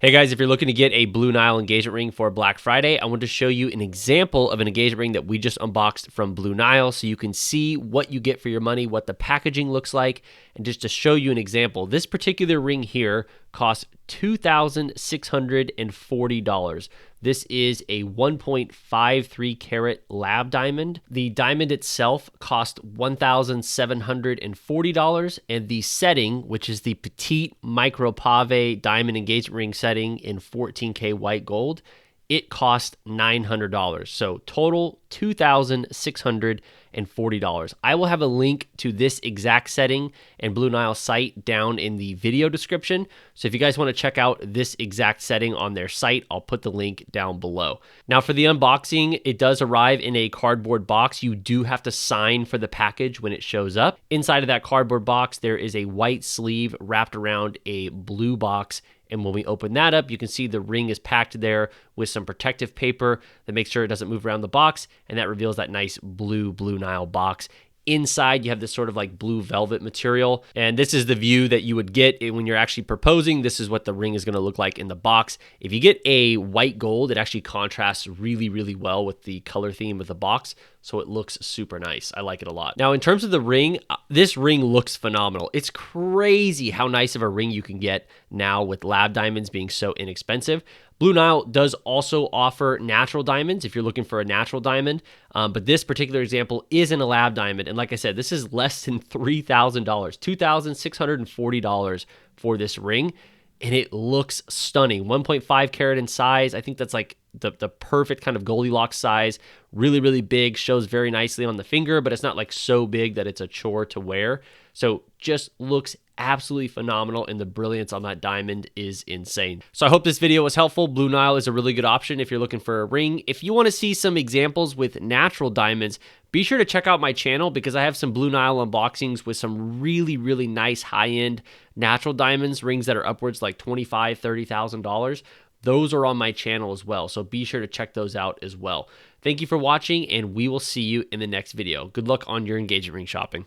Hey guys, if you're looking to get a Blue Nile engagement ring for Black Friday, I want to show you an example of an engagement ring that we just unboxed from Blue Nile so you can see what you get for your money, what the packaging looks like, and just to show you an example. This particular ring here costs $2,640. This is a 1.53 carat lab diamond. The diamond itself cost $1,740, and the setting, which is the petite micro pave diamond engagement ring setting in 14K white gold, it cost $900. So total $2,640. I will have a link to this exact setting and Blue Nile site down in the video description. So if you guys want to check out this exact setting on their site, I'll put the link down below. Now for the unboxing, it does arrive in a cardboard box. You do have to sign for the package when it shows up. Inside of that cardboard box, there is a white sleeve wrapped around a blue box. And when we open that up, you can see the ring is packed there with some protective paper that makes sure it doesn't move around the box. And that reveals that nice Blue Nile box. Inside, you have this sort of like blue velvet material. And this is the view that you would get when you're actually proposing. This is what the ring is going to look like in the box. If you get a white gold, it actually contrasts really, really well with the color theme of the box. So it looks super nice. I like it a lot. Now, in terms of the ring, this ring looks phenomenal. It's crazy how nice of a ring you can get now with lab diamonds being so inexpensive. Blue Nile does also offer natural diamonds if you're looking for a natural diamond, but this particular example isn't a lab diamond. And like I said, this is less than $3,000, $2,640 for this ring. And it looks stunning. 1.5 carat in size. I think that's like the perfect kind of Goldilocks size. Really, really big. Shows very nicely on the finger, but it's not like so big that it's a chore to wear. So just looks absolutely phenomenal, and the brilliance on that diamond is insane. So I hope this video was helpful. Blue Nile is a really good option if you're looking for a ring. If you want to see some examples with natural diamonds, be sure to check out my channel because I have some Blue Nile unboxings with some really, really nice high-end natural diamonds, rings that are upwards like $25,000, $30,000. Those are on my channel as well, so be sure to check those out as well. Thank you for watching, and we will see you in the next video. Good luck on your engagement ring shopping.